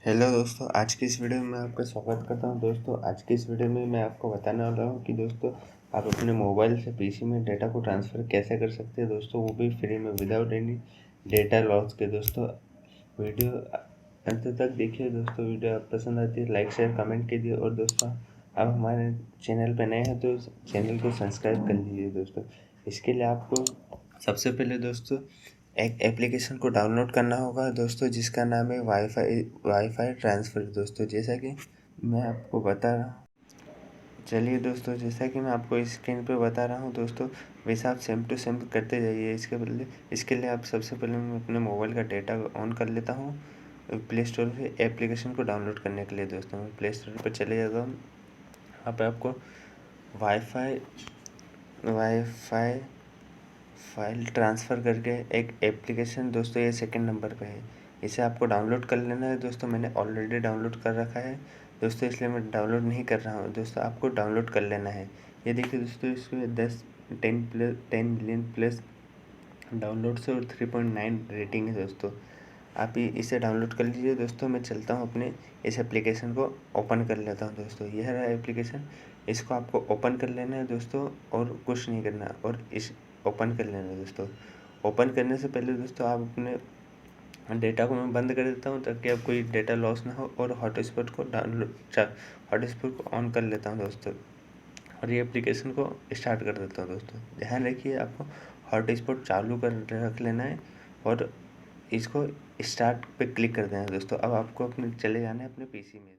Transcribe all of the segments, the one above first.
Hello दोस्तों, आज की इस वीडियो में मैं आपका स्वागत करता हूं। दोस्तों, आज की इस वीडियो में मैं आपको बताने वाला हूं कि दोस्तों आप अपने मोबाइल से पीसी में डेटा को ट्रांसफ़र कैसे कर सकते हैं दोस्तों, वो भी फ्री में विदाउट एनी डेटा लॉस के। दोस्तों, वीडियो अंत तक देखिए। दोस्तों, वीडियो आप पसंद आती है लाइक शेयर कमेंट कीजिए, और दोस्तों आप हमारे चैनल पर नए हैं तो चैनल को सब्सक्राइब कर लीजिए। दोस्तों, इसके लिए आपको सबसे पहले दोस्तों एक एप्लीकेशन को डाउनलोड करना होगा दोस्तों, जिसका नाम है वाईफाई ट्रांसफ़र। दोस्तों, जैसा कि मैं आपको बता रहा हूँ, चलिए दोस्तों, जैसा कि मैं आपको स्क्रीन पे बता रहा हूँ दोस्तों, वैसा आप सेम टू सेम करते जाइए। इसके लिए आप सबसे पहले मैं अपने मोबाइल का डेटा ऑन कर लेता हूँ प्ले स्टोर से एप्लीकेशन को डाउनलोड करने के लिए। दोस्तों, मैं प्ले स्टोर पर चले जाता हूँ। वहाँ पर आपको वाईफाई वाईफाई फाइल ट्रांसफ़र करके एक एप्लीकेशन दोस्तों, ये सेकंड नंबर पे है। इसे आपको डाउनलोड कर लेना है दोस्तों। मैंने ऑलरेडी डाउनलोड कर रखा है दोस्तों, इसलिए मैं डाउनलोड नहीं कर रहा हूँ। दोस्तों, आपको डाउनलोड कर लेना है। ये देखिए दोस्तों, इसमें 10 मिलियन प्लस डाउनलोड्स है और 3.9 रेटिंग है। दोस्तों, आप इसे डाउनलोड कर लीजिए। दोस्तों, मैं चलता हूँ अपने इस एप्लीकेशन को ओपन कर लेता हूँ। दोस्तों, यह रहा एप्लीकेशन। इसको आपको ओपन कर लेना है दोस्तों, और कुछ नहीं करना, और इस ओपन कर लेना है दोस्तों। ओपन करने से पहले दोस्तों आप अपने डेटा को मैं बंद कर देता हूँ, ताकि आप कोई डेटा लॉस ना हो, और हॉटस्पॉट को ऑन कर लेता हूँ दोस्तों, और ये एप्लीकेशन को स्टार्ट कर देता हूँ। दोस्तों, ध्यान रखिए, आपको हॉटस्पॉट चालू कर रख लेना है, और इसको स्टार्ट पे क्लिक कर देना है। दोस्तों, अब आपको अपने चले जाना है अपने पीसी में।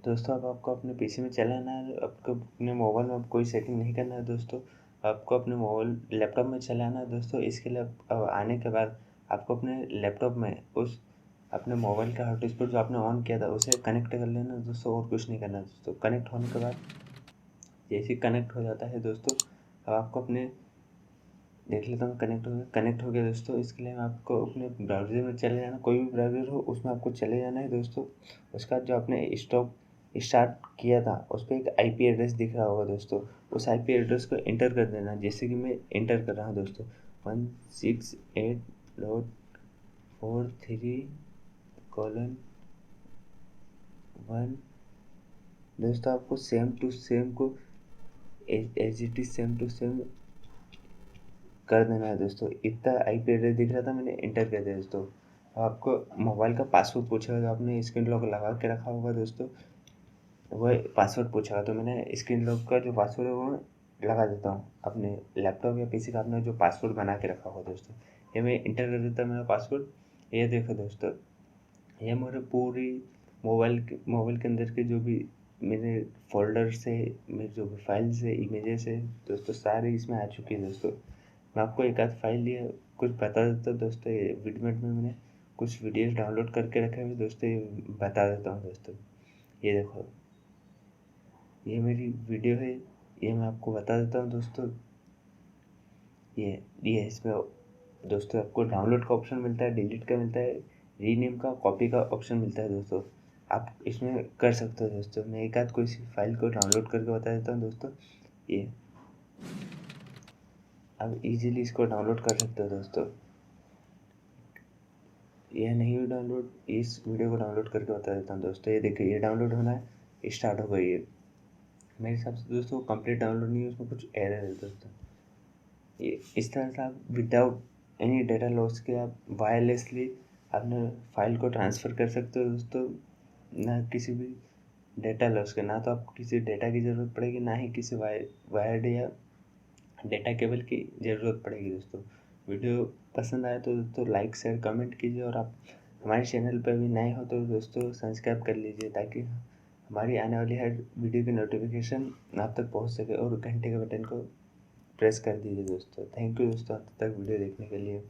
दोस्तों, अब आपको अपने पीसी में चले जाना है। आपको अपने मोबाइल में अब कोई सेटिंग नहीं करना है दोस्तों। आपको अपने मोबाइल लैपटॉप में चले आना है दोस्तों। इसके लिए अब आने के बाद आपको अपने लैपटॉप में उस अपने मोबाइल का हॉटस्पॉट जो आपने ऑन किया था उसे कनेक्ट कर लेना है दोस्तों, और कुछ नहीं करना है दोस्तों। कनेक्ट होने के बाद जैसे ही कनेक्ट हो जाता है दोस्तों, अब आपको अपने देख लेता हूँ कनेक्ट हो गया दोस्तों। इसके लिए मैं आपको अपने ब्राउज़र में चले जाना, कोई भी ब्राउज़र हो उसमें आपको चले जाना है दोस्तों। उसका जो आपने स्टार्ट किया था उस पर एक आईपी एड्रेस दिख रहा होगा दोस्तों, उस आईपी एड्रेस को एंटर कर देना, जैसे कि मैं एंटर कर रहा हूँ दोस्तों। 168.43:1। दोस्तों, आपको सेम टू सेम को as it is same to same कर देना है दोस्तों। इतना आईपी एड्रेस दिख रहा था, मैंने एंटर कर दिया दोस्तों। आपको मोबाइल का पासवर्ड पूछेगा, तो आपने स्क्रीन लॉक लगा के रखा होगा दोस्तों, वह पासवर्ड पूछेगा। तो मैंने स्क्रीन लॉक का जो पासवर्ड है वो लगा देता हूँ। अपने लैपटॉप या पीसी का आपने जो पासवर्ड बना के रखा होगा दोस्तों, ये मैं इंटर कर देता हूँ मेरा पासवर्ड। ये देखो दोस्तों, ये मेरे पूरी मोबाइल के अंदर के जो भी मेरे फोल्डर्स है, मेरे जो भी फाइल्स है, इमेजेस है दोस्तों, सारे इसमें आ चुकी है दोस्तों। मैं आपको एक आध फाइल लिए कुछ बता देता हूँ दोस्तों। ये वीडियो में मैंने कुछ वीडियोस डाउनलोड करके रखे हुए दोस्तों, ये बता देता हूँ दोस्तों। ये देखो, ये मेरी वीडियो है, ये मैं आपको बता देता हूँ दोस्तों। ये इसमें दोस्तों आपको डाउनलोड का ऑप्शन मिलता है, डिलीट का मिलता है, रीनेम का, कॉपी का ऑप्शन मिलता है दोस्तों। आप इसमें कर सकते हो दोस्तों। मैं एक आध कोई सी फाइल को डाउनलोड करके बता देता हूँ दोस्तों। ये आप इजीली इसको डाउनलोड कर सकते हो दोस्तों। यह नहीं हुई डाउनलोड, इस वीडियो को डाउनलोड करके बता देता हूँ दोस्तों। ये देखिए, ये डाउनलोड होना है, स्टार्ट हो गई है। मेरे हिसाब से दोस्तों कंप्लीट डाउनलोड नहीं है, उसमें कुछ एरर है दोस्तों। ये इस तरह से आप विदाउट एनी डेटा लॉस के आप वायरलेसली अपने फाइल को ट्रांसफ़र कर सकते हो दोस्तों। ना किसी भी डेटा लॉस के, ना तो आपको किसी डेटा की ज़रूरत पड़ेगी, ना ही किसी वायर्ड या डेटा केबल की ज़रूरत पड़ेगी दोस्तों। वीडियो पसंद आए तो दोस्तों लाइक शेयर कमेंट कीजिए, और आप हमारे चैनल पर भी नए हो तो दोस्तों सब्सक्राइब कर लीजिए, ताकि हमारी आने वाली हर वीडियो की नोटिफिकेशन आप तक पहुंच सके, और घंटे के बटन को प्रेस कर दीजिए दोस्तों। थैंक यू दोस्तों, अंत तक वीडियो देखने के लिए।